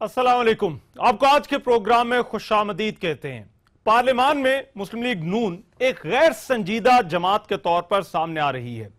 अस्सलाम वालेकुम। आपको आज के प्रोग्राम में खुशामदीद कहते हैं। पार्लियामान में मुस्लिम लीग नून एक गैर संजीदा जमात के तौर पर सामने आ रही है।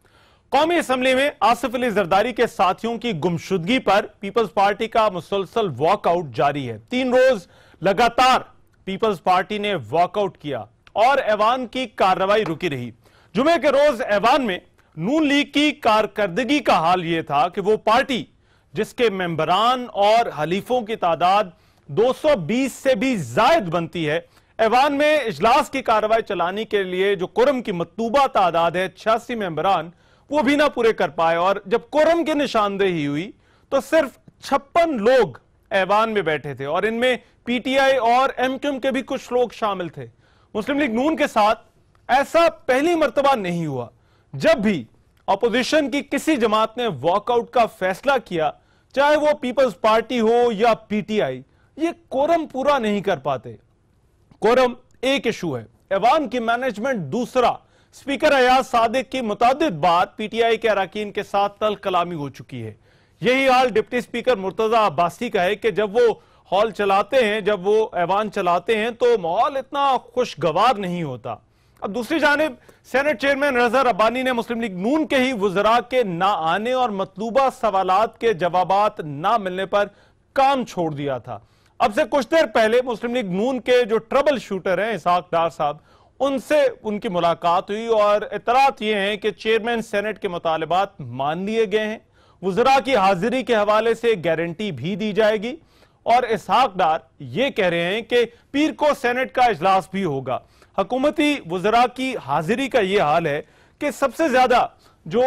कौमी असम्बली में आसिफ अली जरदारी के साथियों की गुमशुदगी पर पीपल्स पार्टी का मुसलसल वॉकआउट जारी है। 3 रोज लगातार पीपल्स पार्टी ने वॉकआउट किया और ऐवान की कार्रवाई रुकी रही। जुमे के रोज ऐवान में नून लीग की कारकर्दगी का हाल यह था कि वो पार्टी जिसके मेंबरान और हलीफों की तादाद 220 से भी जायद बनती है, ऐवान में इजलास की कार्रवाई चलाने के लिए जो कोरम की मतलूबा तादाद है 86 मेंबरान, वो भी ना पूरे कर पाए। और जब कोरम की निशानदेही हुई तो सिर्फ 56 लोग ऐवान में बैठे थे और इनमें पीटीआई और एमक्यूएम के भी कुछ लोग शामिल थे। मुस्लिम लीग नून के साथ ऐसा पहली मर्तबा नहीं हुआ। जब भी अपोजिशन की किसी जमात ने वॉकआउट का फैसला किया, चाहे वो पीपल्स पार्टी हो या पीटीआई, ये कोरम पूरा नहीं कर पाते। कोरम एक इशू है, ऐवान की मैनेजमेंट दूसरा। स्पीकर अयाज सादिक की मुतादिद बार पीटीआई के अरकान के साथ तल कलामी हो चुकी है। यही हाल डिप्टी स्पीकर मुर्तजा अब्बासी का है कि जब वो हॉल चलाते हैं, जब वो ऐवान चलाते हैं तो माहौल इतना खुशगवार नहीं होता। अब दूसरी जानिब सेनेट चेयरमैन रजा रब्बानी ने मुस्लिम लीग नून के ही वुज़रा के ना आने और मतलूबा सवालात के जवाबात ना मिलने पर काम छोड़ दिया था। अब से कुछ देर पहले मुस्लिम लीग नून के जो ट्रबल शूटर हैं इसहाक डार साहब, उनसे उनकी मुलाकात हुई और इतरात ये हैं कि चेयरमैन सेनेट के मुतालबात मान लिए गए हैं। वुज़रा की हाजिरी के हवाले से गारंटी भी दी जाएगी और इसहाक डार ये कह रहे हैं कि पीर को सेनेट का इजलास भी होगा। हुकूमती वुज़रा की हाजिरी का यह हाल है कि सबसे ज्यादा जो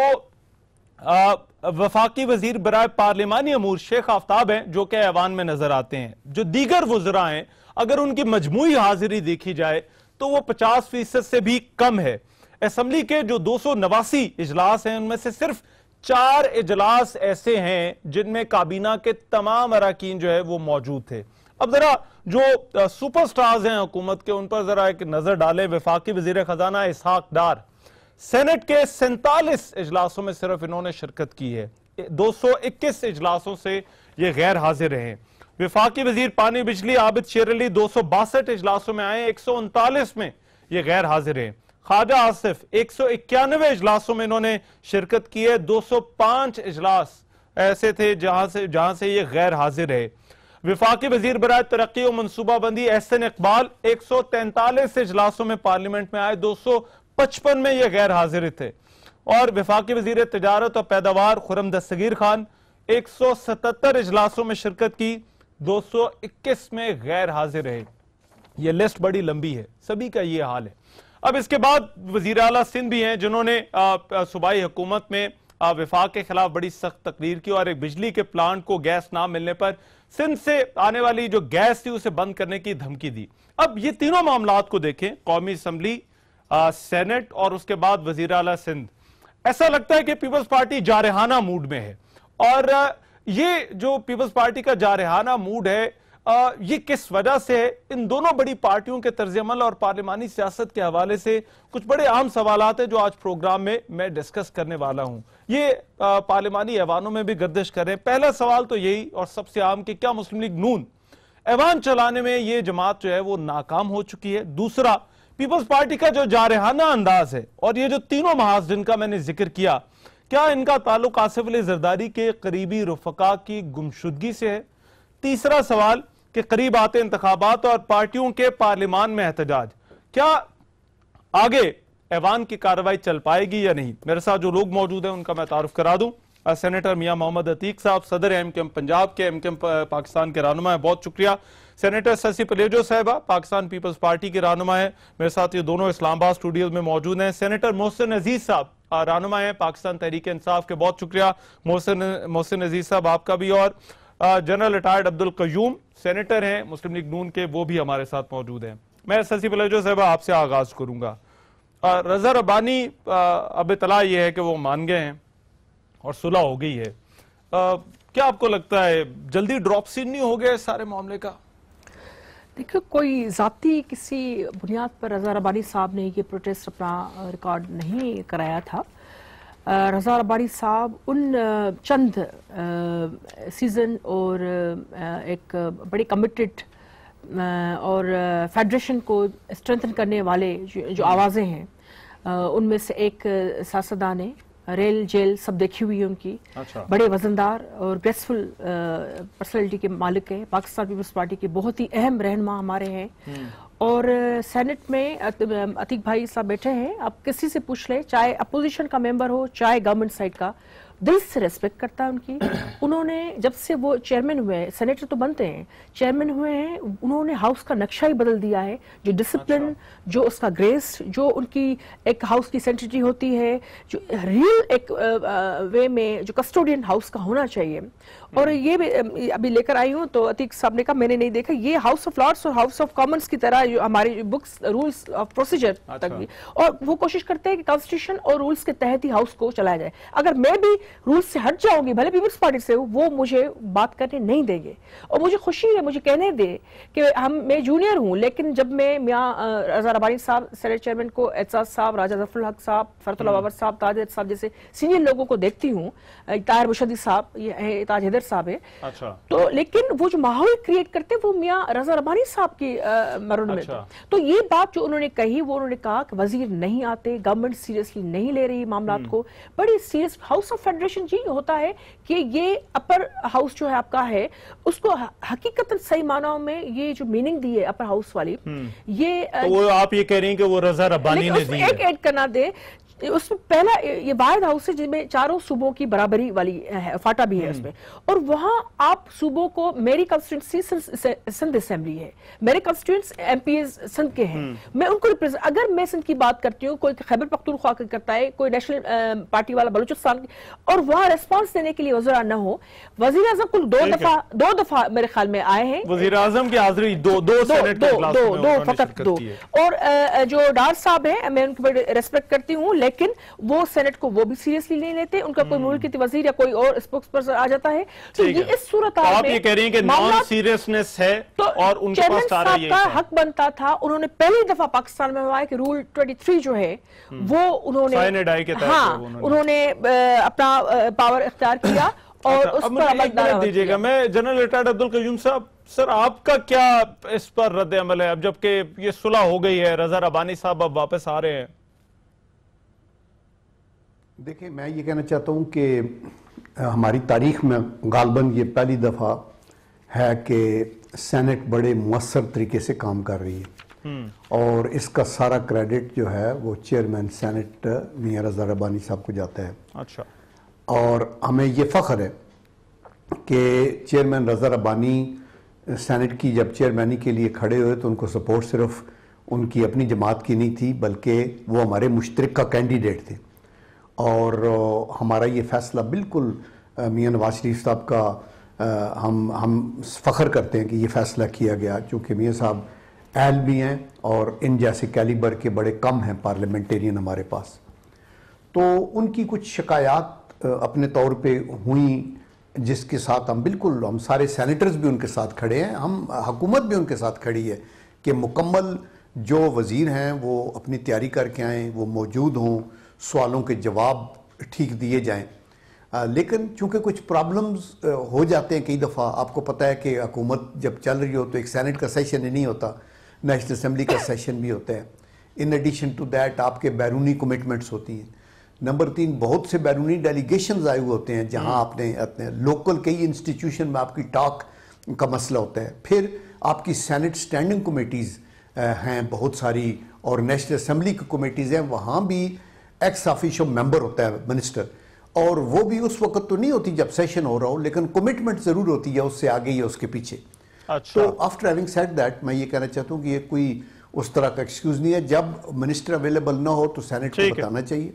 वफाकी वजीर बराए पार्लिमानी अमूर शेख आफ्ताब हैं, जो कि ऐवान में नजर आते हैं। जो दीगर वुज़रा हैं, अगर उनकी मजमूई हाजिरी देखी जाए तो वो 50% से भी कम है। असम्बली के जो 289 इजलास हैं, उनमें से सिर्फ 4 इजलास ऐसे हैं जिनमें काबीना के तमाम अरकान जो है वो मौजूद थे। अब जरा जो सुपरस्टार्स हैं हुकूमत के, उन पर जरा एक नजर डालें। वफाकी वजीर खजाना इसहाक डार, सेनेट के 47 इजलासों में सिर्फ इन्होंने शिरकत की है। 221 इजलासों से ये गैर हाजिर रहे। वफाकी वजीर पानी बिजली आबिद शेर अली 262 इजलासों में आए, 139 में ये गैर हाजिर हैं। ख्वाजा आसिफ 191 इजलासों में इन्होंने शिरकत की है। 205 इजलास ऐसे थे जहां से ये गैर हाजिर है। विफाकी वजीर बराए तरक्की और मनसूबाबंदी एहसन इकबाल 143 इजलासों में पार्लियामेंट में आए, 255 में ये गैर हाजिर थे। और विफाकी वजीर तजारत और पैदावार खुर्रम दस्तगीर खान 177 इजलासों में शिरकत की, 221 में गैर हाजिर है। यह लिस्ट बड़ी लंबी है, सभी का ये हाल है। अब इसके बाद वजीर आला सिंध भी हैं जिन्होंने सूबाई हुकूमत में विफाक के खिलाफ बड़ी सख्त तकरीर की और एक बिजली के प्लांट को गैस ना मिलने पर सिंध से आने वाली जो गैस थी उसे बंद करने की धमकी दी। अब ये तीनों मामलात को देखें, कौमी असम्बली, सेनेट और उसके बाद वजीर आला सिंध, ऐसा लगता है कि पीपल्स पार्टी जारहाना मूड में है। और ये जो पीपल्स पार्टी का जारहाना मूड है, ये किस वजह से है? इन दोनों बड़ी पार्टियों के तर्ज अमल और पार्लिमानी सियासत के हवाले से कुछ बड़े आम सवालात हैं जो आज प्रोग्राम में मैं डिस्कस करने वाला हूं। ये पार्लिमानी ऐवानों में भी गर्दिश कर रहे हैं। पहला सवाल तो यही और सबसे आम कि क्या मुस्लिम लीग नून ऐवान चलाने में ये जमात जो है वो नाकाम हो चुकी है? दूसरा, पीपल्स पार्टी का जो जारहाना अंदाज है और ये जो तीनों महाज जिनका मैंने जिक्र किया, क्या इनका ताल्लुक आसिफ अली जरदारी के करीबी रुफका की गुमशुदगी से है? तीसरा सवाल कि करीब आते इंतखाबात और पार्टियों के पार्लिमान में एहतजाज, क्या आगे ऐवान की कार्रवाई चल पाएगी या नहीं? मेरे साथ जो लोग मौजूद हैं उनका मैं तारुफ करा दूं। सेनेटर मियां मोहम्मद अतीक साहब, सदर एमक्यूएम पंजाब के, एमक्यूएम पाकिस्तान के रहनुमा है, बहुत शुक्रिया। सेनेटर शशि पलेजो साहिबा, पाकिस्तान पीपल्स पार्टी के रहनुमा है, मेरे साथ ये दोनों इस्लामाबाद स्टूडियो में मौजूद हैं। सेनेटर मोहसिन अजीज साहब रहनुमा है पाकिस्तान तहरीक इंसाफ के, बहुत शुक्रिया मोहसिन अजीज साहब आपका भी। और general retired Abdul Qayyum senator हैं मुस्लिम लीग नून के, वो भी हमारे साथ मौजूद हैं। मैं शशि पलेजो साहब आपसे आगाज करूंगा। रजा रब्बानी, अब इतला यह है कि वो मान गए हैं और सुलह हो गई है। क्या आपको लगता है जल्दी ड्रॉप सीन नहीं हो गया इस सारे मामले का? देखिए, कोई जाती किसी बुनियाद पर रजा रब्बानी साहब ने ये प्रोटेस्ट अपना रिकॉर्ड नहीं कराया था। रज़ा रब्बानी साहब उन चंद सीज़न और एक बड़े कमिटेड और फेडरेशन को स्ट्रेंथन करने वाले जो आवाज़ें हैं उनमें से एक सियासतदान है। रेल जेल सब देखी हुई है उनकी। अच्छा। बड़े वजनदार और ग्रेसफुल पर्सनैलिटी के मालिक हैं। पाकिस्तान पीपल्स पार्टी के बहुत ही अहम रहनुमा हमारे हैं। और सेनेट में अतीक भाई साहब बैठे हैं। आप किसी से पूछ ले, चाहे अपोजिशन का मेंबर हो चाहे गवर्नमेंट साइड का, दिल से रेस्पेक्ट करता है उनकी। उन्होंने जब से वो चेयरमैन हुए हैं, सेनेटर तो बनते हैं, चेयरमैन हुए हैं, उन्होंने हाउस का नक्शा ही बदल दिया है। जो डिसिप्लिन, जो उसका ग्रेस, जो उनकी एक हाउस की सेंटिटी होती है, जो रियल एक वे में जो कस्टोडियन हाउस का होना चाहिए। और ये भी अभी लेकर आई हूँ तो अतीक साहब ने कहा मैंने नहीं देखा, ये हाउस ऑफ लॉर्ड्स और हाउस ऑफ कॉमन्स की तरह जो हमारी बुक्स रूल्स ऑफ प्रोसीजर तक भी, और वो कोशिश करते हैं कि कॉन्स्टिट्यूशन और रूल्स के तहत ही हाउस को चलाया जाए। अगर मैं भी रूल्स से हट जाऊंगी, भले पीपल्स पार्टी से, वो मुझे बात करने नहीं देंगे। और मुझे खुशी है, मुझे कहने दे कि मैं जूनियर हूं, लेकिन जब मैं मियां रज़ा रब्बानी साहब सेनेट चेयरमैन को, एजाज साहब, राजा जफरुल हक साहब, फरतुल्लाह बाबर साहब, ताज साहब जैसे सीनियर लोगों को देखती हूँ, ताहिर मुशद्दी साहब, ये ताज हैदर साहब है। अच्छा। तो लेकिन वो जो माहौल क्रिएट करते वो मियां रज़ा रब्बानी साहब की मरण में। तो ये बात जो उन्होंने कही, वो उन्होंने कहा कि वजीर नहीं आते, गवर्नमेंट सीरियसली नहीं ले रही मामलात को। बड़ी सीरियस हाउस ऑफ फेडरेशन जी होता है कि ये अपर हाउस जो है आपका है, उसको हकीकत सही मानाओं में ये जो मीनिंग दी है अपर हाउस वाली, ये तो वो आप ये कह रही हैं कि वो रज़ा रब्बानी ने दी है। एक ऐड करना दे उसमें, पहला ये वाहिद हाउस है जिसमें चारों सूबों की बराबरी वाली है, फाटा भी है उसमें। और वहां आप सूबों को, मेरी कंस्टिट्यूंसी सिंध असेंबली है, मेरे कंस्टिट्यूएंट्स एमपीज सिंध के हैं, मैं उनको रिप्रेजेंट, अगर मैं सिंध की बात करती हूँ, कोई खैबर पख्तूनख्वा की करता है, कोई नेशनल पार्टी वाला बलूचिस्तान, और वहां रेस्पॉन्स देने के लिए वज़ीर न हो। वज़ीर आज़म कुल दो दफा मेरे ख्याल में आए हैं। वज़ीर आज़म की हाजिरी दो फकत दो। और जो डार साहब है, मैं उनकी बड़ी रेस्पेक्ट करती हूँ, लेकिन वो सेनेट को वो भी सीरियसली नहीं लेते। उनका कोई मुल्की वजीर या कोई और स्पोक्स पर्सन आ जाता है तो ये इस सूरत आप ये कह रही हैं कि नॉन सीरियसनेस है तो और उनके पास सारा ये का हक बनता था। उन्होंने पहली दफा पाकिस्तान में हुआ है कि रूल 23 जो है वो उन्होंने उन्होंने अपना पावर इख्तियार किया और उस पर अमल दीजिएगा। मैं जनरल रिटायर्ड अब्दुल कयूम साहब, सर आपका क्या इस पर रद्द अमल है, अब जबकि ये सुलह हो गई है, रज़ा रब्बानी साहब अब वापस आ रहे हैं? देखिए, मैं ये कहना चाहता हूँ कि हमारी तारीख में गालबन ये पहली दफ़ा है कि सेनेट बड़े मुअस्सर तरीके से काम कर रही है, और इसका सारा क्रेडिट जो है वो चेयरमैन सेनेट मियां रज़ा रब्बानी साहब को जाता है। अच्छा। और हमें ये फ़ख्र है कि चेयरमैन रज़ा रब्बानी सेनेट की जब चेयरमैनी के लिए खड़े हुए तो उनको सपोर्ट सिर्फ उनकी अपनी जमात की नहीं थी, बल्कि वो हमारे मुश्तरका कैंडिडेट थे। और हमारा ये फ़ैसला बिल्कुल मियां नवाज शरीफ साहब का हम फ़ख्र करते हैं कि ये फ़ैसला किया गया, क्योंकि मियां साहब अहल भी हैं और इन जैसे कैलिबर के बड़े कम हैं पार्लियामेंटेरियन हमारे पास। तो उनकी कुछ शिकायत अपने तौर पे हुई, जिसके साथ हम सारे सेनेटर्स भी उनके साथ खड़े हैं, हम हुकूमत भी उनके साथ खड़ी है कि मुकम्मल जो वज़ीर हैं वो अपनी तैयारी करके आएँ, वो मौजूद हों, सवालों के जवाब ठीक दिए जाएं। लेकिन चूंकि कुछ प्रॉब्लम्स हो जाते हैं, कई दफ़ा आपको पता है कि हुकूमत जब चल रही हो तो एक सेनेट का सेशन ही नहीं होता, नेशनल असेंबली का सेशन भी होता है। इन एडिशन टू दैट आपके बैरूनी कमिटमेंट्स होती हैं। नंबर 3, बहुत से बैरूनी डेलीगेशंस आए हुए होते हैं जहां आपने लोकल कई इंस्टीट्यूशन में आपकी टॉक का मसला होता है। फिर आपकी सेनेट स्टैंडिंग कमेटीज़ हैं बहुत सारी, और नेशनल असेंबली की कमेटीज़ हैं, वहाँ भी एक्स ऑफिशियो मेंबर होता है मिनिस्टर, और वो भी उस वक्त तो नहीं होती जब सेशन हो रहा हो, लेकिन कमिटमेंट जरूर होती है उससे आगे या उसके पीछे। अच्छा। तो आफ्टर हैविंग सेड दैट मैं ये कहना चाहता हूँ कि ये कोई उस तरह का एक्सक्यूज नहीं है। जब मिनिस्टर अवेलेबल ना हो तो सेनेट को बताना चाहिए,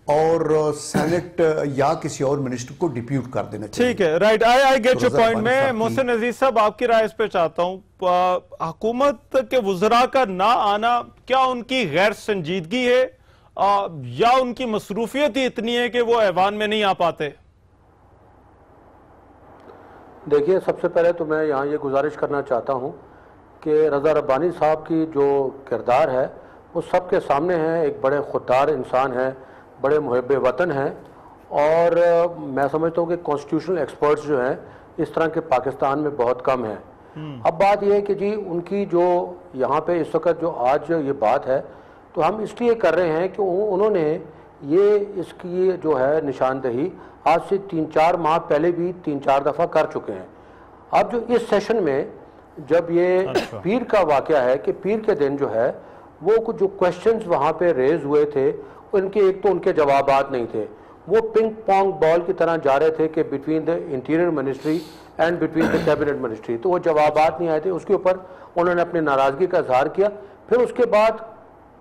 और सेनेट या किसी और मिनिस्टर को डिप्यूट कर देना चाहिए। ठीक है, right, I get your point. मैं मोहसिन अजीज साहब आपकी राय इस पे चाहता हूँ। हुकूमत के वज़रा का ना आना क्या उनकी गैर संजीदगी है या उनकी मसरूफियत ही इतनी है कि वो ऐवान में नहीं आ पाते? देखिए, सबसे पहले तो मैं यहाँ ये गुजारिश करना चाहता हूँ कि रज़ा रब्बानी साहब की जो किरदार है वो सबके सामने है। एक बड़े खुददार इंसान है बड़े मुहब्बे वतन हैं और मैं समझता हूँ कि कॉन्स्टिट्यूशनल एक्सपर्ट्स जो हैं इस तरह के पाकिस्तान में बहुत कम हैं। अब बात यह है कि जी उनकी जो यहाँ पे इस वक्त जो आज ये बात है तो हम इसलिए कर रहे हैं कि उन्होंने ये इसकी जो है निशानदही आज से 3-4 माह पहले भी 3-4 दफ़ा कर चुके हैं। अब जो इस सेशन में जब ये पीर का वाक़या है कि पीर के दिन जो है वो कुछ जो क्वेश्चंस वहाँ पे रेज हुए थे उनके एक तो उनके जवाबात नहीं थे, वो पिंग पोंग बॉल की तरह जा रहे थे कि between the interior ministry and between the cabinet ministry, तो वो जवाबात नहीं आए थे। उसके ऊपर उन्होंने अपनी नाराज़गी का इजहार किया। फिर उसके बाद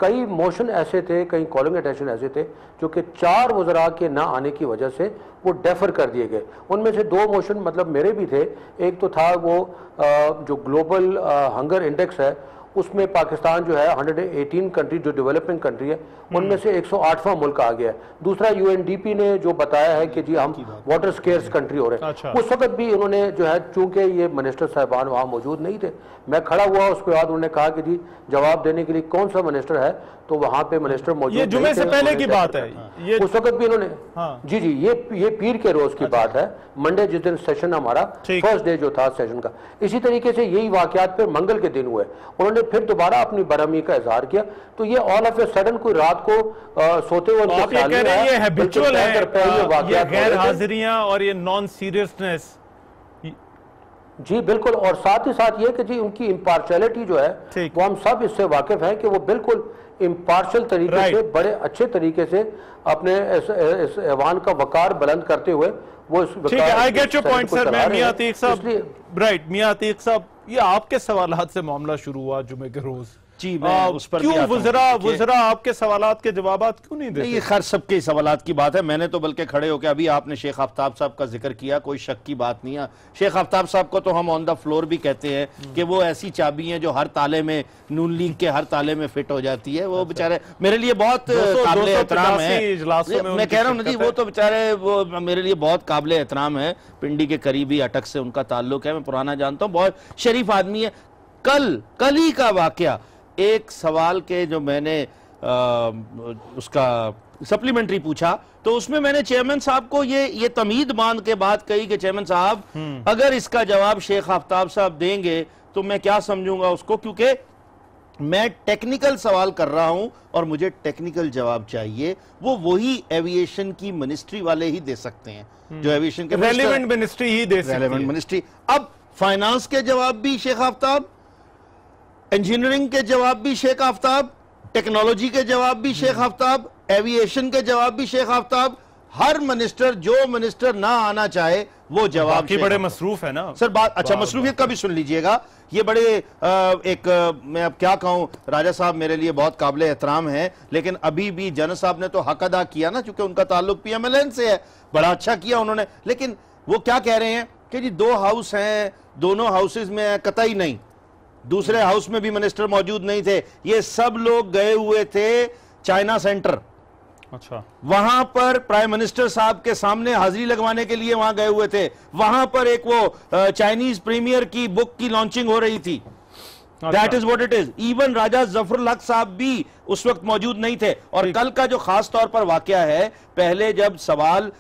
कई मोशन ऐसे थे, कई कॉलिंग अटेंशन ऐसे थे जो कि 4 वज़रा के ना आने की वजह से वो डेफर कर दिए गए। उनमें से 2 मोशन मतलब मेरे भी थे। एक तो था वो जो ग्लोबल हंगर इंडेक्स है उसमें पाकिस्तान जो है 118 कंट्री जो डेवलपिंग कंट्री है उनमें से 108वां मुल्क आ गया है। दूसरा UNDP ने जो बताया है कि जी हम वाटर स्केर्स कंट्री हो रहे हैं। उस वक्त भी उन्होंने जो है चूंकि ये मिनिस्टर साहबान वहाँ मौजूद नहीं थे, मैं खड़ा हुआ, उसके बाद उन्होंने कहा कि जी जवाब देने के लिए कौन सा मिनिस्टर है, तो वहाँ पे मिनिस्टर मौजूद ये जुमे से पहले की बात है ये उस वक्त भी इन्होंने जी ये पीर के रोज की बात है, मंडे जिस दिन सेशन हमारा फर्स्ट डे जो था सेशन का। इसी तरीके से यही वाकयात फिर मंगल के दिन हुए, उन्होंने फिर दोबारा अपनी बरहमी का इजहार किया। तो ये ऑल ऑफ ए सडन कोई रात को सोते हुए गैर हाजिरियां और ये नॉन सीरियसनेस। जी बिल्कुल, और साथ ही साथ ये कि जी उनकी इम्पार्शलिटी जो है वो हम सब इससे वाकिफ हैं कि वो बिल्कुल इम्पार्शल तरीके से बड़े अच्छे तरीके से अपने इस ऐवान का वकार बुलंद करते हुए वो I get your point sir. मैं मियां अतीक साहब, राइट, मियां अतीक साहब, ये आपके सवालात से मामला शुरू हुआ जुमे के रोज। जी मैं उस पर क्यों वज़रा आपके सवालात के जवाबात क्यों नहीं देते? ये खैर सबके सवालात की बात है। मैंने तो बल्कि खड़े होकर अभी आपने शेख आफ्ताब साहब का जिक्र किया, कोई शक की बात नहीं है। शेख आफ्ताब साहब को तो हम ऑन द फ्लोर भी कहते हैं कि वो ऐसी चाबी हैं जो हर ताले में, नून लीग के हर ताले में फिट हो जाती है। वो बेचारे मेरे लिए बहुत काबिल एहतराम है। मैं कह रहा हूँ ना जी, वो तो बेचारे वो मेरे लिए बहुत काबिल एहतराम है। पिंडी के करीबी अटक से उनका ताल्लुक है, मैं पुराना जानता हूँ, बहुत शरीफ आदमी है। कल ही का वाकया, एक सवाल के जो मैंने उसका सप्लीमेंट्री पूछा तो उसमें मैंने चेयरमैन साहब को ये तमीद बांध के बात कही कि चेयरमैन साहब अगर इसका जवाब शेख आफ्ताब साहब देंगे तो मैं क्या समझूंगा उसको, क्योंकि मैं टेक्निकल सवाल कर रहा हूं और मुझे टेक्निकल जवाब चाहिए। वो वही एविएशन की मिनिस्ट्री वाले ही दे सकते हैं जो एविएशन के रेलेवेंट मिनिस्ट्री ही दे सकती है। Relevant ministry. अब फाइनेंस के जवाब भी शेख आफ्ताब, इंजीनियरिंग के जवाब भी शेख आफ्ताब, टेक्नोलॉजी के जवाब भी शेख आफ्ताब, एविएशन के जवाब भी शेख आफ्ताब। हर मिनिस्टर, जो मिनिस्टर ना आना चाहे वो जवाब की बड़े मसरूफ है ना सर। बात अच्छा मसरूफियत का भी सुन लीजिएगा। ये बड़े मैं अब क्या कहूं, राजा साहब मेरे लिए बहुत काबिल एहतराम है, लेकिन अभी भी जन साहब ने तो हक अदा किया ना, चूंकि उनका ताल्लुक PMLN से है, बड़ा अच्छा किया उन्होंने। लेकिन वो क्या कह रहे हैं कि जी 2 हाउस हैं, दोनों हाउसेज में कतई नहीं, दूसरे हाउस में भी मिनिस्टर मौजूद नहीं थे। ये सब लोग गए हुए थे चाइना सेंटर। अच्छा, वहां पर प्राइम मिनिस्टर साहब के सामने हाजिरी लगवाने के लिए वहां गए हुए थे। वहां पर एक वो चाइनीज प्रीमियर की बुक की लॉन्चिंग हो रही थी। That is what it is. Even Raja Zafarul Haq साहब भी उस वक्त मौजूद नहीं थे। और कल का जो खास तौर पर वाकया है, पहले जब सवाल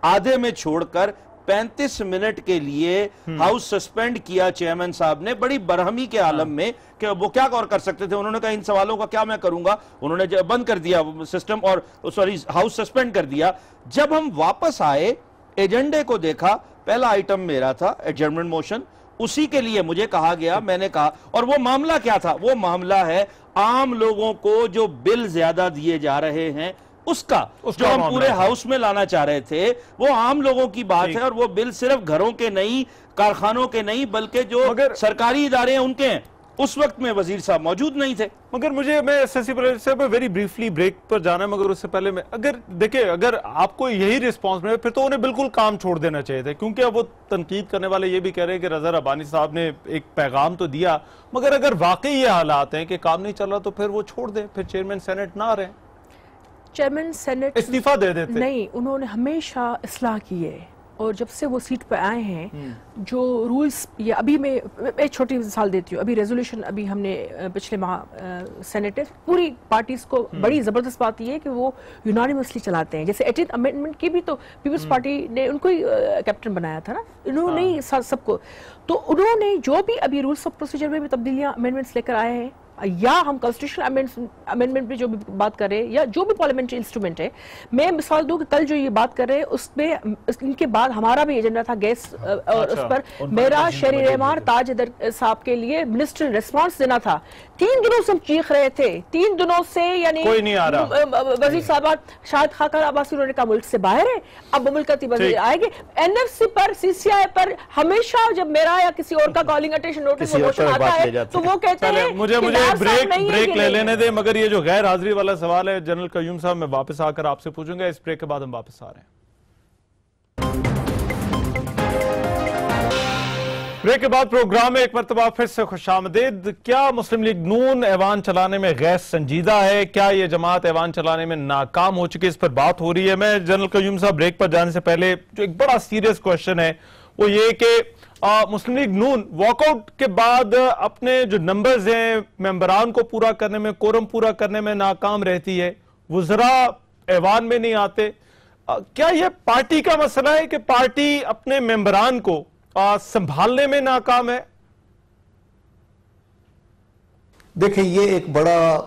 आधे में छोड़कर 35 मिनट के लिए हाउस सस्पेंड किया चेयरमैन साहब ने, बड़ी बरहमी के आलम में कि वो क्या और कर सकते थे। उन्होंने कहा इन सवालों का क्या मैं करूंगा, उन्होंने बंद कर दिया सिस्टम और सॉरी हाउस सस्पेंड कर दिया। जब हम वापस आए, एजेंडे को देखा, पहला आइटम मेरा था एडजर्नमेंट मोशन, उसी के लिए मुझे कहा गया, मैंने कहा, और वो मामला क्या था? वो मामला है आम लोगों को जो बिल ज्यादा दिए जा रहे हैं उसका जो हम पूरे हाउस में लाना चाह रहे थे, वो आम लोगों की बात है। और वो बिल सिर्फ घरों के नहीं, कारखानों के नहीं, बल्कि जो सरकारी इदारे हैं उनके हैं। उस वक्त में वजीर साहब मौजूद नहीं थे। मगर मुझे, मैं एसएससी पे वेरी ब्रीफली ब्रेक पर जाना है, मगर उससे पहले मैं अगर देखिए, अगर आपको यही रिस्पांस मिले फिर तो उन्हें बिल्कुल काम छोड़ देना चाहिए था, क्योंकि अब वो तनकीद करने वाले ये भी कह रहे हैं कि रज़ा रब्बानी साहब ने एक पैगाम तो दिया, मगर अगर वाकई ये हालात हैं कि काम नहीं चल रहा तो फिर वो छोड़ दें, फिर चेयरमैन सेनेट ना रहे। चेयरमैन सेनेट इस्तीफा दे देते। नहीं, उन्होंने हमेशा इस्लाह की है, और जब से वो सीट पर आए हैं, जो रूल्स, ये अभी मैं एक छोटी मिसाल देती हूँ, अभी रेजोल्यूशन अभी हमने पिछले माह सेनेट पूरी पार्टीज को, बड़ी जबरदस्त बात ये है कि वो यूनानिमसली चलाते हैं। जैसे 18th अमेंडमेंट की भी तो पीपल्स पार्टी ने उनको ही कैप्टन बनाया था ना, इन्होंने ही सबको, तो उन्होंने जो भी अभी रूल्स ऑफ प्रोसीजर में भी तब्दीलियां अमेंडमेंट्स लेकर आए हैं, या हम कॉन्स्टिट्यूशनल अमेंडमेंट पे जो भी बात कर रहे हैं, या जो भी पार्लियामेंट्री इंस्ट्रूमेंट है, मैं मिसाल दूं कि कल जो ये बात कर रहे हैं उसमें इनके बाद हमारा भी एजेंडा था गैस और उस पर मेरा शहरी रहमान ताजदर साहब के लिए मिनिस्टर रिस्पांस देना था। 3 दिनों से हम चीख रहे थे, 3 दिनों से, यानी कोई नहीं आ रहा। वजीर साहब शाहिद खाकर अब्बासी उन्होंने कहा मुल्क से बाहर है, अब मुल्कती वजीर आएंगे। एनएफसी पर, सीसीआई पर हमेशा जब मेरा या किसी और का कॉलिंग अटेंशन नोटिस आता है तो वो कहते हैं मुझे ब्रेक ले लेने दे। मगर ये जो गैर हाजिरी वाला सवाल है जनरल कयूम साहब, मैं वापस आकर आपसे पूछूंगा। इस ब्रेक के बाद हम वापस आ रहे हैं। ब्रेक के बाद प्रोग्राम में एक मरतबा फिर से खुशामदीद। क्या मुस्लिम लीग नून ऐवान चलाने में गैर संजीदा है? क्या ये जमात ऐवान चलाने में नाकाम हो चुकी है? इस पर बात हो रही है। मैं जनरल कयूम साहब ब्रेक पर जाने से पहले जो एक बड़ा सीरियस क्वेश्चन है वो ये कि मुस्लिम लीग नून वॉकआउट के बाद अपने जो नंबर्स हैं मेंबरान को पूरा करने में, कोरम पूरा करने में नाकाम रहती है, वुज़रा ऐवान में नहीं आते। क्या यह पार्टी का मसला है कि पार्टी अपने मेंबरान को संभालने में नाकाम है? देखिए, ये एक बड़ा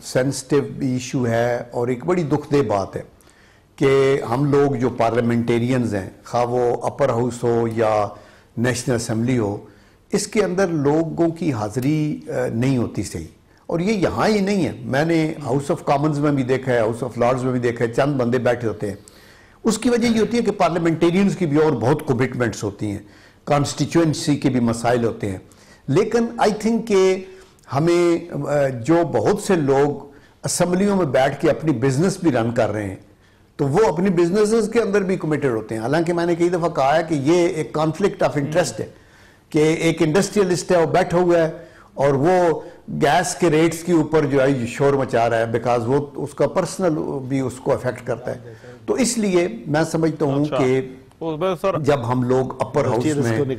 सेंसिटिव इशू है और एक बड़ी दुखदेह बात है कि हम लोग जो पार्लियामेंटेरियंस हैं, खा वो अपर हाउस हो या नेशनल असेंबली हो, इसके अंदर लोगों की हाजिरी नहीं होती सही। और ये यहाँ ही नहीं है, मैंने हाउस ऑफ कॉमन्स में भी देखा है, हाउस ऑफ लॉर्ड्स में भी देखा है, चंद बंदे बैठे होते हैं। उसकी वजह ये होती है कि पार्लियामेंटेरियंस की भी और बहुत कमिटमेंट्स होती हैं, कॉन्स्टिट्यूएंसी के भी मसाइल होते हैं। लेकिन आई थिंक कि हमें जो बहुत से लोग असम्बलियों में बैठ के अपनी बिजनेस भी रन कर रहे हैं, तो वो अपनी बिजनेसेस के अंदर भी कमिटेड होते हैं। हालांकि मैंने कई दफ़ा कहा है कि ये एक कॉन्फ्लिक्ट ऑफ इंटरेस्ट है कि एक इंडस्ट्रियलिस्ट है, वो बैठा हुआ है और वो गैस के रेट्स के ऊपर जो है शोर मचा रहा है, बिकॉज वो उसका पर्सनल भी उसको अफेक्ट करता है। तो इसलिए मैं समझता हूँ कि जब हम लोग अपर हाउस में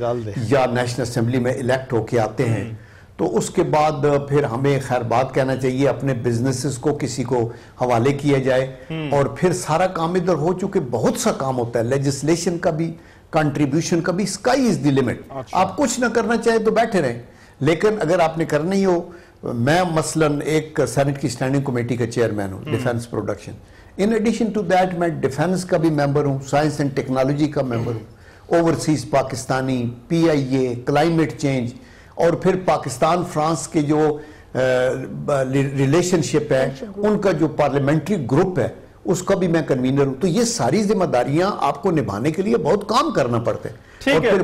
या नेशनल असेंबली में इलेक्ट होके आते हैं तो उसके बाद फिर हमें खैर बात कहना चाहिए, अपने बिजनेसेस को किसी को हवाले किया जाए और फिर सारा काम इधर हो चुके। बहुत सा काम होता है, लेजिस्लेशन का भी, कंट्रीब्यूशन का भी, स्काई इज द लिमिट। आप कुछ ना करना चाहे तो बैठे रहें, लेकिन अगर आपने करना ही हो, मैं मसलन एक सेनेट की स्टैंडिंग कमेटी का चेयरमैन हूँ, defence production. In addition to that मैं डिफेंस का भी मेंबर हूँ, साइंस एंड टेक्नोलॉजी का मेंबर हूँ, overseas Pakistani, PIA, climate change, और फिर पाकिस्तान फ्रांस के जो रिलेशनशिप है, उनका जो पार्लियामेंट्री ग्रुप है, उसका भी मैं कन्वीनर हूं। तो ये सारी जिम्मेदारियां आपको निभाने के लिए बहुत काम करना पड़ता है। ठीक है,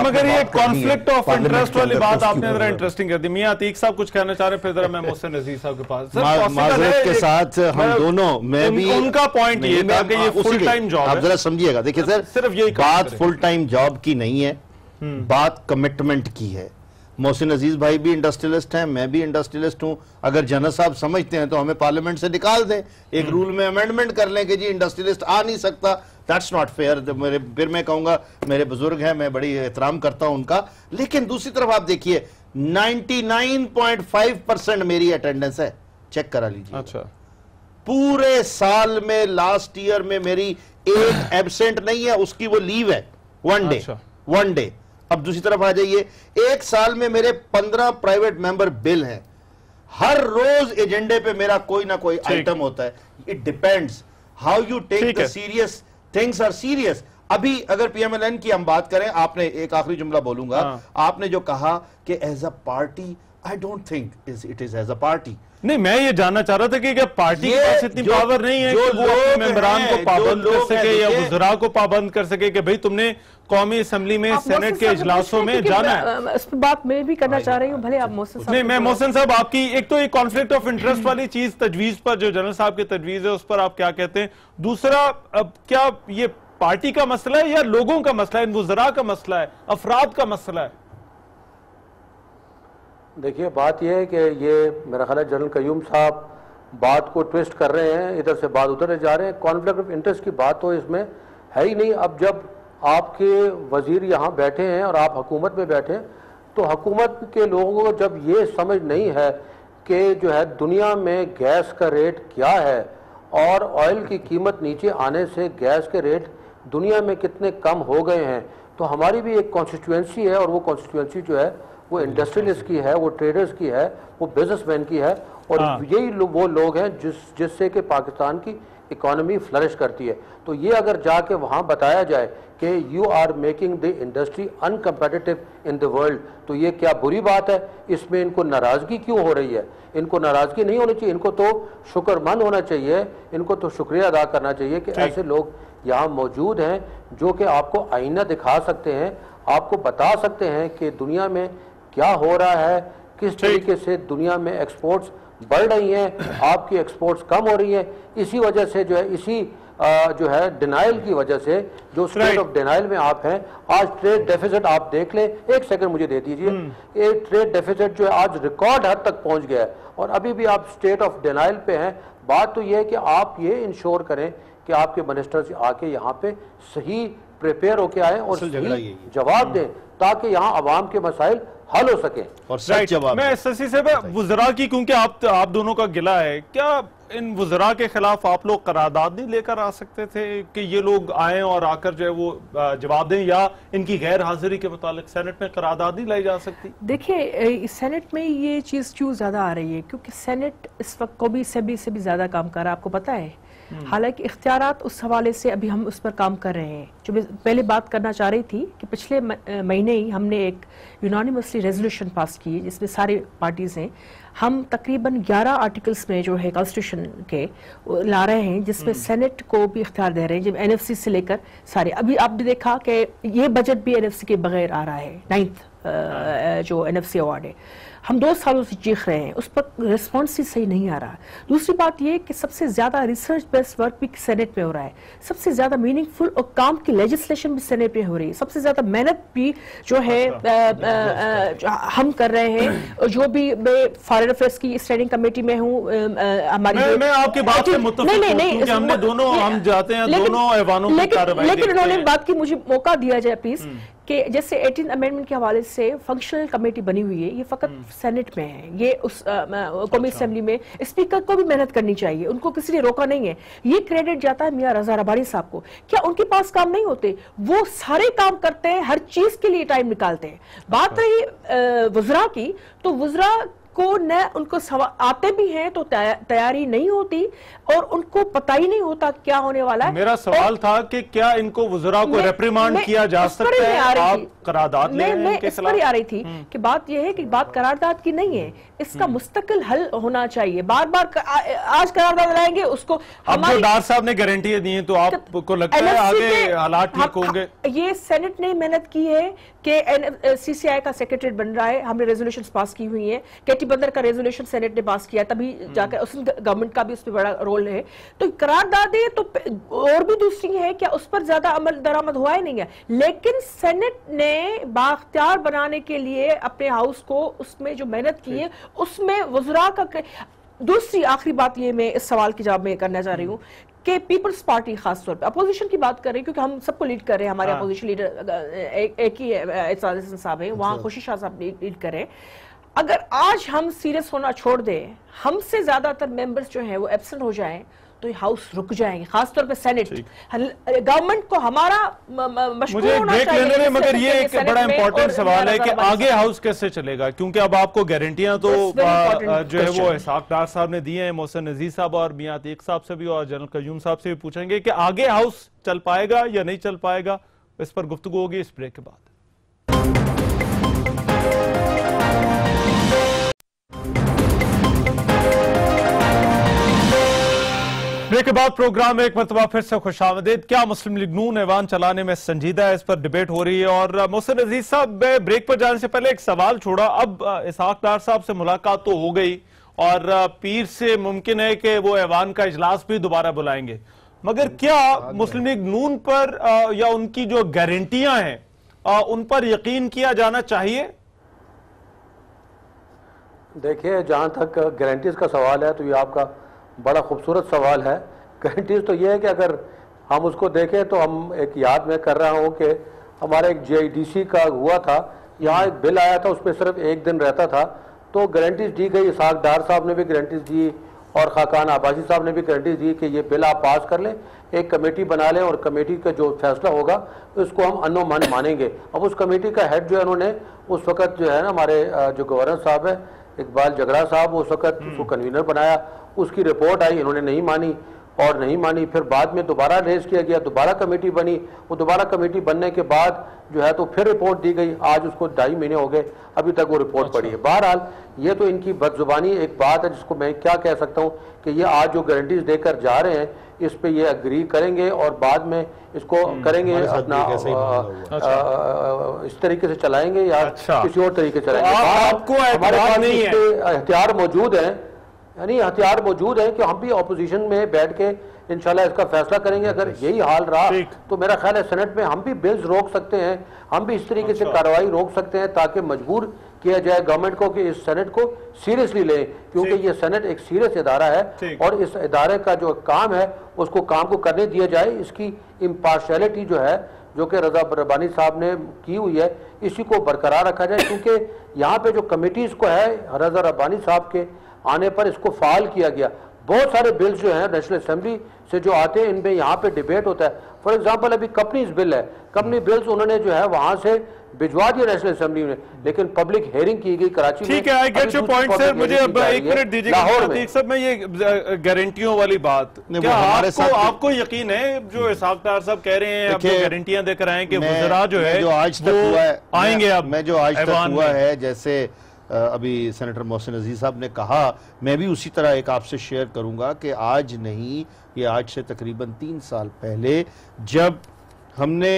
मगर ये कॉन्फ्लिक्ट ऑफ इंटरेस्ट वाली बात आपने जरा इंटरेस्टिंग कर दी। मियां अतीक साहब कुछ कहना चाह रहे, फिर जरा मैं मोहसिन अजीज साहब के पास। माजरत के साथ हम दोनों, मैं भी, उनका पॉइंट ये था कि ये फुल टाइम जॉब है। आप जरा समझिएगा, देखिए सर, सिर्फ यही बात फुल टाइम जॉब की नहीं है, बात कमिटमेंट की है। मोहसिन अजीज भाई भी इंडस्ट्रियलिस्ट हैं, मैं भी इंडस्ट्रियलिस्ट हूं। अगर जनरल साहब समझते हैं तो हमें पार्लियामेंट से निकाल दें, एक रूल में अमेंडमेंट कर लें कि जी इंडस्ट्रियलिस्ट आ नहीं सकता। That's not fair. फिर मैं कहूंगा मेरे बुजुर्ग हैं, मैं बड़ी एहतराम करता हूं उनका। लेकिन दूसरी तरफ आप देखिए 99.5% मेरी अटेंडेंस है, चेक करा लीजिए। अच्छा, पूरे साल में लास्ट ईयर में मेरी एक एब्सेंट नहीं है, उसकी वो लीव है, वन डे। अब दूसरी तरफ आ जाइए, एक साल में मेरे 15 प्राइवेट मेंबर बिल हैं, हर रोज एजेंडे पे मेरा कोई ना कोई आइटम होता है। It depends how you take the serious, things are serious. अभी अगर PMLN की हम बात करें, आपने एक आखिरी जुमला बोलूंगा, आपने जो कहा कि as a party, I don't think it is as a party. नहीं, मैं ये जानना चाह रहा था कि क्या पार्टी के पास इतनी पावर नहीं है कि वो अपने मेंबरान को पाबंद कर सके या वुज़रा को पाबंद कर सके कि भाई तुमने कौमी असेंबली में, सेनेट के इजलासों में जाना है। इस पर बात मैं भी करना चाह रही हूँ, भले आप मोहसिन साहब। नहीं, मैं मोहसिन साहब आपकी एक तो ये कॉन्फ्लिक्ट ऑफ इंटरेस्ट वाली चीज तजवीज पर, जो जनरल साहब की तजवीज है, उस पर आप क्या कहते हैं? दूसरा, क्या ये पार्टी का मसला है या लोगों का मसला है, इन वुज़रा का मसला है, अफराद का मसला है? देखिए, बात यह है कि ये मेरा ख्याल है जनरल कयूम साहब बात को ट्विस्ट कर रहे हैं, इधर से बात उधर जा रहे हैं। कॉन्फ्लिक्ट ऑफ इंटरेस्ट की बात तो इसमें है ही नहीं। अब जब आपके वजीर यहाँ बैठे हैं और आप हुकूमत में बैठे हैं, तो हुकूमत के लोगों को जब ये समझ नहीं है कि जो है दुनिया में गैस का रेट क्या है और ऑयल की कीमत नीचे आने से गैस के रेट दुनिया में कितने कम हो गए हैं, तो हमारी भी एक कॉन्स्टिट्यूएंसी है, और वो कॉन्स्टिट्यूएंसी जो है वो इंडस्ट्रियलिस्ट की है, वो ट्रेडर्स की है, वो बिजनेसमैन की है, और यही वो लोग हैं जिससे कि पाकिस्तान की इकोनॉमी फ्लरिश करती है। तो ये अगर जाके वहाँ बताया जाए कि you are making the industry uncompetitive in the world, तो ये क्या बुरी बात है? इसमें इनको नाराज़गी क्यों हो रही है? इनको नाराज़गी नहीं होनी चाहिए, इनको तो शुक्रमंद होना चाहिए, इनको तो शुक्रिया अदा करना चाहिए कि ऐसे लोग यहाँ मौजूद हैं जो कि आपको आईना दिखा सकते हैं, आपको बता सकते हैं कि दुनिया में क्या हो रहा है, किस तरीके से दुनिया में एक्सपोर्ट्स बढ़ रही हैं, आपकी एक्सपोर्ट्स कम हो रही हैं। इसी वजह से जो है, इसी जो है डिनाइल की वजह से, जो स्टेट ऑफ डिनाइल में आप हैं, आज ट्रेड डेफिसिट आप देख लें, एक सेकंड मुझे दे दीजिए, एक ट्रेड डेफिसिट जो है आज रिकॉर्ड हद तक पहुंच गया है, और अभी भी आप स्टेट ऑफ डिनाइल पे हैं। बात तो यह है कि आप ये इंश्योर करें कि आपके मिनिस्टर्स आके यहाँ पे सही प्रिपेयर होके आए और सही जवाब दें, ताकि यहाँ अवाम के मसाइल हल हो सके और सही जवाब। मैं शशि साहब वुज़रा की, क्योंकि आप दोनों का गिला है, क्या इन वुज़रा के खिलाफ आप लोग करारदाद नहीं लेकर आ सकते थे कि ये लोग आए और आकर जो है वो जवाब दें, या इनकी गैर हाजिरी के मुतालिक सेनेट में करारदाद नहीं लाई जा सकती? देखिए, सेनेट में ये चीज़ क्यों ज़्यादा आ रही है, क्योंकि सेनेट इस वक्त कौमी असेंबली से भी ज़्यादा काम कर रहा है, आपको पता है। हालांकि इख्तियारात उस हवाले से अभी हम उस पर काम कर रहे हैं। जो मैं पहले बात करना चाह रही थी कि पिछले महीने ही हमने एक यूनानिमसली रेजोल्यूशन पास की जिसमें सारे पार्टीज़ हैं। हम तकरीबन 11 आर्टिकल्स में जो है कॉन्स्टिट्यूशन के ला रहे हैं, जिसमें सेनेट को भी इख्तियार दे रहे हैं, जब एनएफसी से लेकर सारे। अभी आपने देखा कि ये बजट भी एनएफसी के बगैर आ रहा है, 9th जो एनएफसी अवार्ड है, हम 2 सालों से चीख रहे हैं, उस पर रिस्पॉन्स ही सही नहीं आ रहा। दूसरी बात यह कि सबसे ज्यादा रिसर्च बेस्ड वर्क भी सेनेट में हो रहा है, सबसे ज्यादा मीनिंगफुल और काम की लेजिस्लेशन भी सेनेट में हो रही है, सबसे ज्यादा मेहनत भी जो है हम कर रहे हैं। जो भी मैं फॉरेन अफेयर्स की स्टैंडिंग कमेटी में हूँ, हमारी मैं आपकी बात से मुत्तफिक हूं, क्योंकि हमने दोनों, हम जाते हैं दोनों ऐवानों की कार्रवाई, लेकिन उन्होंने बात की, मुझे मौका दिया जाए प्लीज, कि जैसे 18th अमेंडमेंट के हवाले से फंक्शनल कमेटी बनी हुई है, ये फकत सेनेट में है, ये उस कौमी असेंबली में स्पीकर को भी मेहनत करनी चाहिए, उनको किसी ने रोका नहीं है। ये क्रेडिट जाता है मियां रजा रबानी साहब को। क्या उनके पास काम नहीं होते? वो सारे काम करते हैं, हर चीज के लिए टाइम निकालते हैं। बात रही वुज़रा की, तो वुज़रा को न उनको आते भी हैं तो तैयारी नहीं होती, और उनको पता ही नहीं होता क्या होने वाला है। मेरा सवाल था कि क्या इनको वुज़रा को रेप्रिमांड किया जा सकता है? आप करारदाद ले रहे हैं इनके खिलाफ? मैं आ रही थी कि बात यह है कि बात करारदाद की नहीं है, इसका मुस्तकिल हल होना चाहिए। बार बार आज करारदाद लाएंगे उसको, अब जो डार साहब ने गारंटी दी है, तो आपको लगता है आगे हालात ठीक होंगे? ये सेनेट ने मेहनत की है कि सीसीआई का सेक्रेटरी बन रहा है, हमने रेजोल्यूशन पास की हुई है, केटी बंदर का रेजोल्यूशन सेनेट ने पास किया, तभी जाकर उस गवर्नमेंट का भी उस पर बड़ा रोल है। तो करारदादे तो और भी दूसरी है, क्या उस पर ज्यादा अमल दरामद हुआ ही नहीं है, लेकिन सेनेट ने बाख्तियार बनाने के लिए अपने हाउस को, उसमें जो मेहनत की है, उसमें वुज़रा का। दूसरी आखिरी बात ये मैं इस सवाल की जवाब में करना चाह रही हूँ कि पीपल्स पार्टी खासतौर पे अपोजिशन की बात कर रहे हैं, क्योंकि हम सबको लीड कर रहे हैं, हमारे अपोजिशन लीडर एक ही एहसान हसन साहब हैं, वहाँ खुशी शाह साहब लीड कर रहे हैं। अगर आज हम सीरियस होना छोड़ दें, हमसे ज्यादातर मेंबर्स जो हैं वो एब्सेंट हो जाएं, तो ये हाउस रुक जाएंगे, खासतौर पे सेनेट। गवर्नमेंट को हमारा मुझे ब्रेक लेने में, मगर ये एक बड़ा इंपॉर्टेंट सवाल है कि आगे हाउस कैसे चलेगा, क्योंकि अब आपको गारंटियां तो जो है वो इसहाक डार साहब ने दी हैं, मोहसिन अजीज साहब और मियां अतीक साहब से भी और जनरल कयूम साहब से भी पूछेंगे कि आगे हाउस चल पाएगा या नहीं चल पाएगा। इस पर गुफ्तगू होगी इस ब्रेक के बाद। ब्रेक के बाद प्रोग्राम में एक मरतबा फिर से खुशामदीद। क्या मुस्लिम लीग नून ऐवान चलाने में संजीदा है, इस पर डिबेट हो रही है। और मोहसिन अजीज साहब, ब्रेक पर जाने से पहले एक सवाल छोड़ा। अब इसहाक डार साहब से मुलाकात तो हो गई और पीर से मुमकिन है कि वो ऐवान का इजलास भी दोबारा बुलाएंगे, मगर क्या मुस्लिम लीग नून पर या उनकी जो गारंटियां हैं उन पर यकीन किया जाना चाहिए? देखिए, जहां तक गारंटीज का सवाल है तो ये आपका बड़ा खूबसूरत सवाल है। गारंटीज तो ये है कि अगर हम उसको देखें तो हम एक याद मैं कर रहा हूँ कि हमारा एक JIDC का हुआ था, यहाँ एक बिल आया था, उसमें सिर्फ 1 दिन रहता था, तो गारंटीज दी गई, इसहाक डार साहब ने भी गारंटीज दी और खाकान आबासी साहब ने भी गारंटीज दी कि ये बिल आप पास कर लें, एक कमेटी बना लें और कमेटी का जो फैसला होगा उसको हम अन्नो मन मानेंगे। अब उस कमेटी का हेड जो है उन्होंने उस वक्त जो है ना हमारे जो गवर्नर साहब है इकबाल जगड़ा साहब, उस वक्त उसको कन्वीनर बनाया, उसकी रिपोर्ट आई, इन्होंने नहीं मानी और नहीं मानी, फिर बाद में दोबारा रेज किया गया, दोबारा कमेटी बनी, वो दोबारा कमेटी बनने के बाद जो है तो फिर रिपोर्ट दी गई, आज उसको 2.5 महीने हो गए, अभी तक वो रिपोर्ट पड़ी है। बहरहाल ये तो इनकी बदजुबानी एक बात है जिसको मैं क्या कह सकता हूँ कि ये आज जो गारंटीज देकर जा रहे हैं इस पे ये अग्री करेंगे और बाद में इसको करेंगे अपना इस तरीके से चलाएंगे या किसी और तरीके से चलाएंगे। आपको हमारे पास हथियार मौजूद है, यानी हथियार मौजूद है कि हम भी अपोजिशन में बैठ के इंशाल्लाह इसका फैसला करेंगे। अगर यही हाल रहा तो मेरा ख्याल है सेनेट में हम भी बिल्स रोक सकते हैं, हम भी इस तरीके से कार्रवाई रोक सकते हैं ताकि मजबूर किया जाए गवर्नमेंट को कि इस सेनेट को सीरियसली लें, क्योंकि ये सेनेट एक सीरियस इदारा है और इस इदारे का जो काम है उसको काम को करने दिया जाए। इसकी इम्पार्शियलिटी जो है जो कि रजा रब्बानी साहब ने की हुई है इसी को बरकरार रखा जाए, क्योंकि यहाँ पे जो कमेटीज को है रजा रब्बानी साहब के आने पर इसको फाल किया गया। बहुत सारे बिल्स जो हैं नेशनल असेंबली से जो आते हैं इनमें यहाँ पे डिबेट होता है। फॉर एग्जांपल अभी कंपनीज बिल है, कंपनी बिल्स उन्होंने जो है वहां से भिजवा दिया नेशनल असेंबली में, लेकिन पब्लिक हेयरिंग की गई कराची में। ठीक है, I get your point sir. मुझे अब 1 मिनट दीजिए सब में ये गारंटियों वाली बात, क्या आपको यकीन है जो इसहाक डार साहब कह रहे हैं, आपको गारंटियां देकर आए कि वज़रा जो है जो आज तक हुआ है आएंगे? अब मैं जो आज तक हुआ है, जैसे अभी सेनेटर मोहसिन अजीज साहब ने कहा, मैं भी उसी तरह एक आपसे शेयर करूंगा कि आज नहीं, ये आज से तकरीबन 3 साल पहले जब हमने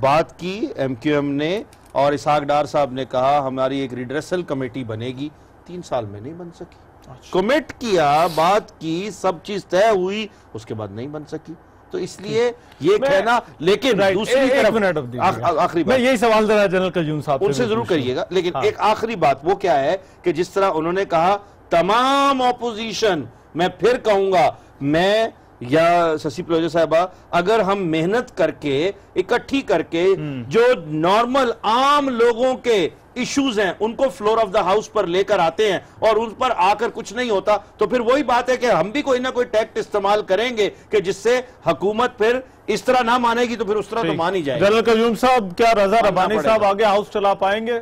बात की MQM ने और इसहाक डार साहब ने कहा हमारी एक रिड्रेसल कमेटी बनेगी, 3 साल में नहीं बन सकी। कमिट किया, बात की, सब चीज तय हुई, उसके बाद नहीं बन सकी। तो इसलिए ये कहना, लेकिन दूसरी तरफ आखिरी बात, यही सवाल जरा जनरल कयूम साहब उनसे जरूर करिएगा, लेकिन एक आखिरी बात वो क्या है कि जिस तरह उन्होंने कहा तमाम ऑपोजिशन, मैं फिर कहूंगा, मैं या शशि पलोजा साहबा, अगर हम मेहनत करके इकट्ठी करके जो नॉर्मल आम लोगों के इश्यूज हैं उनको फ्लोर ऑफ द हाउस पर लेकर आते हैं और उन पर आकर कुछ नहीं होता, तो फिर वही बात है कि हम भी कोई ना कोई टैक्ट इस्तेमाल करेंगे कि जिससे हुकूमत फिर इस तरह ना मानेगी तो फिर उस तरह तो मान ही जाएगी। जनरल कयूम साहब, क्या रजा रब्बानी साहब आगे हाउस चला पाएंगे?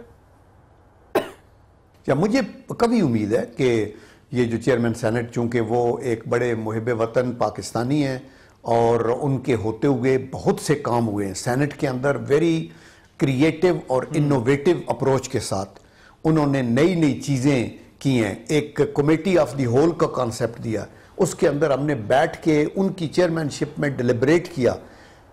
क्या मुझे कभी उम्मीद है कि ये जो चेयरमैन सेनेट, चूंकि वो एक बड़े मुहिब वतन पाकिस्तानी हैं और उनके होते हुए बहुत से काम हुए हैं सेनेट के अंदर, वेरी क्रिएटिव और इनोवेटिव अप्रोच के साथ उन्होंने नई नई चीज़ें की हैं। एक कमेटी ऑफ द होल का कॉन्सेप्ट दिया, उसके अंदर हमने बैठ के उनकी चेयरमैनशिप में डिलिब्रेट किया।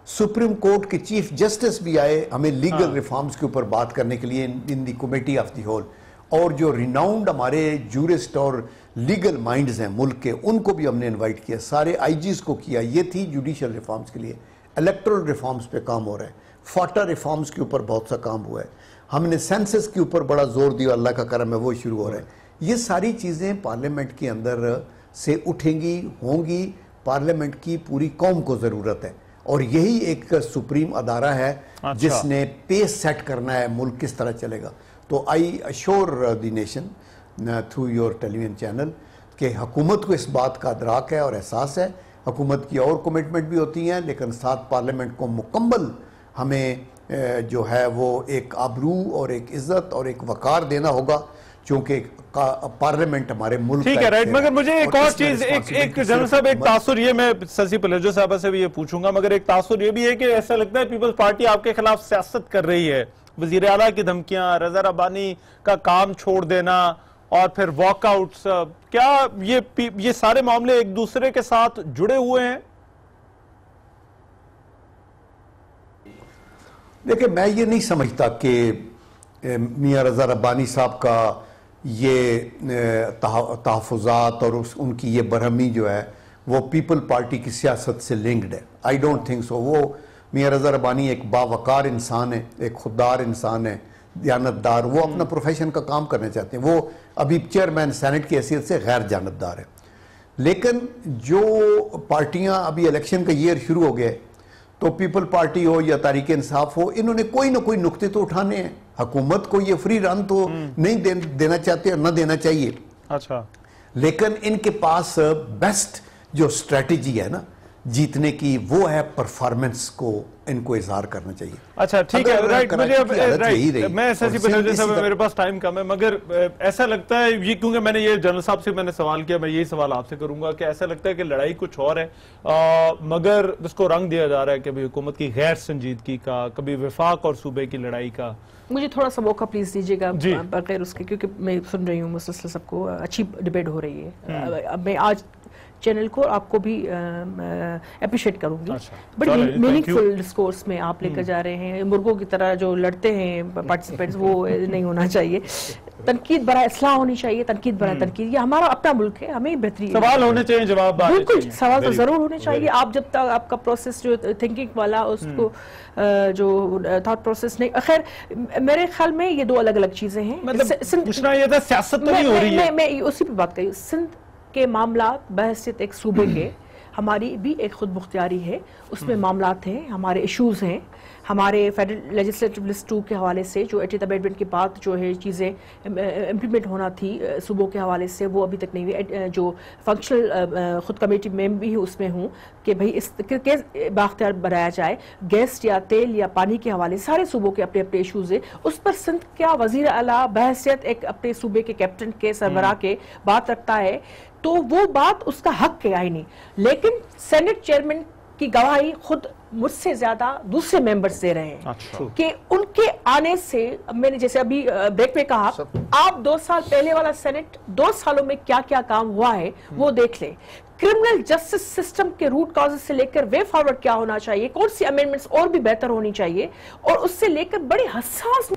सुप्रीम कोर्ट के चीफ जस्टिस भी आए हमें लीगल रिफॉर्म्स के ऊपर बात करने के लिए in the committee of the whole, और जो रिनाउंड हमारे जूरिस्ट और लीगल माइंड्स हैं मुल्क के, उनको भी हमने इनवाइट किया, सारे आईजीज को किया। ये थी जुडिशल रिफॉर्म्स के लिए। इलेक्टोरल रिफॉर्म्स पे काम हो रहा है, फाटा रिफॉर्म्स के ऊपर बहुत सा काम हुआ है, हमने सेंसस के ऊपर बड़ा जोर दिया, अल्लाह का करम है वो शुरू हो रहा है। ये सारी चीज़ें पार्लियामेंट के अंदर से उठेंगी, होंगी, पार्लियामेंट की पूरी कौम को ज़रूरत है और यही एक सुप्रीम अदारा है जिसने पेस सेट करना है मुल्क किस तरह चलेगा। तो I assure the nation through your television channel कि हुकूमत को इस बात का अदराक है और एहसास है, हुकूमत की और कमिटमेंट भी होती हैं, लेकिन साथ पार्लियामेंट को मुकम्मल हमें जो है वो एक आबरू और एक इज्जत और एक वकार देना होगा, क्योंकि पार्लियामेंट हमारे मुल्क। ठीक है, राइट। मगर मुझे एक और चीज, एक जनरल साहब, एक तासुर ये, मैं शशि पलोजा साहब से भी ये पूछूंगा, मगर एक तासुर ये भी है कि ऐसा लगता है पीपल्स पार्टी आपके खिलाफ सियासत कर रही है, वजीर आला की धमकियां, रजा रब्बानी का काम छोड़ देना और फिर वॉकआउट्स, क्या ये सारे मामले एक दूसरे के साथ जुड़े हुए हैं? देखिए, मैं ये नहीं समझता कि मियां रजा रब्बानी साहब का ये तहफ़्फ़ुज़ात और उनकी ये बरहमी जो है वो पीपल पार्टी की सियासत से लिंक्ड है। आई डोंट थिंक सो। वो मियां रजा रब्बानी एक बावकार इंसान है, एक खुददार इंसान है, दयानतदार, वो अपना प्रोफेशन का काम करना चाहते हैं। वो अभी चेयरमैन सेनेट की हैसियत से गैर जानबदार है। लेकिन जो पार्टियां, अभी इलेक्शन का ईयर शुरू हो गया, तो पीपल पार्टी हो या तारीक इंसाफ हो, इन्होंने कोई ना कोई नुक्ते तो उठाने हैं। हुकूमत को ये फ्री रन तो नहीं देना चाहते और ना देना चाहिए। अच्छा, लेकिन इनके पास बेस्ट जो स्ट्रेटजी है ना जीतने की, वो है परफॉर्मेंस को इनको इजहार करना चाहिए। अच्छा ठीक है, राइट। मुझे अब राइट, मैं एसएससी बनर्जी साहब, मेरे पास टाइम कम है, मगर ऐसा लगता है ये, क्योंकि मैंने ये जनरल साहब से मैंने सवाल किया, मैं यही सवाल आपसे करूंगा कि ऐसा लगता है कि लड़ाई कुछ और है, मगर उसको रंग दिया जा रहा है कभी हुकूमत की गैर संजीदगी का, कभी विफाक और सूबे की लड़ाई का। मुझे थोड़ा सा मौका प्लीज दीजिएगा बगैर उसके, क्योंकि मैं सुन रही हूँ मुसलसल सबको अच्छी डिबेट हो रही है। अब मैं आज चैनल को आपको भी अप्रिशिएट करूंगी। बड़ी मीनिंगफुल डिस्कोर्स में आप लेकर जा रहे हैं। मुर्गों की तरह जो लड़ते हैं पार्टिसिपेंट्स, वो नहीं होना चाहिए। तनकीद बरा इस्लाह होनी चाहिए, तनकीद बरा तनकीद। ये हमारा अपना मुल्क है, हमें बेहतरी, सवाल होने चाहिए, जवाब बिल्कुल सवाल तो जरूर होने चाहिए। आप जब तक आपका प्रोसेस जो थिंकिंग वाला उसको जो थॉट प्रोसेस नहीं, खैर मेरे ख्याल में ये दो अलग अलग चीजें हैं। मतलब पूछना ये था सियासत तो नहीं हो रही है। मैं उसी पे बात करी। सिंध के मामला बहसियत एक सूबे के, हमारी भी एक खुद मुख्तियारी है, उसमें मामलात हैं, हमारे इश्यूज हैं। हमारे फेडरल लेजिस्लेटिव लिस्ट 2 के हवाले से जो 80th अमेंडमेंट के बाद जो है चीज़ें इम्प्लीमेंट होना थी सूबों के हवाले से, वो अभी तक नहीं हुई। जो फंक्शनल खुद कमेटी में भी उसमें हूँ कि भाई इस बाख्तियार बनाया जाए। गैस या तेल या पानी के हवाले सारे सूबों के अपने अपने इशूज़ है, उस पर सिंध क्या वज़ीर आला बहसियत एक अपने सूबे के कैप्टन के सरबराह के बात रखता है, तो वो बात उसका हक है आईनी। लेकिन सेनेट चेयरमैन की गवाही खुद मुझसे ज्यादा दूसरे मेंबर्स दे रहे हैं। अच्छा। कि उनके आने से, मैंने जैसे अभी ब्रेक में कहा, आप 2 साल पहले वाला सेनेट 2 सालों में क्या क्या काम हुआ है वो देख लें। क्रिमिनल जस्टिस सिस्टम के रूट कॉजेज से लेकर वे फॉरवर्ड क्या होना चाहिए, कौन सी अमेंडमेंट्स और भी बेहतर होनी चाहिए, और उससे लेकर बड़े हसास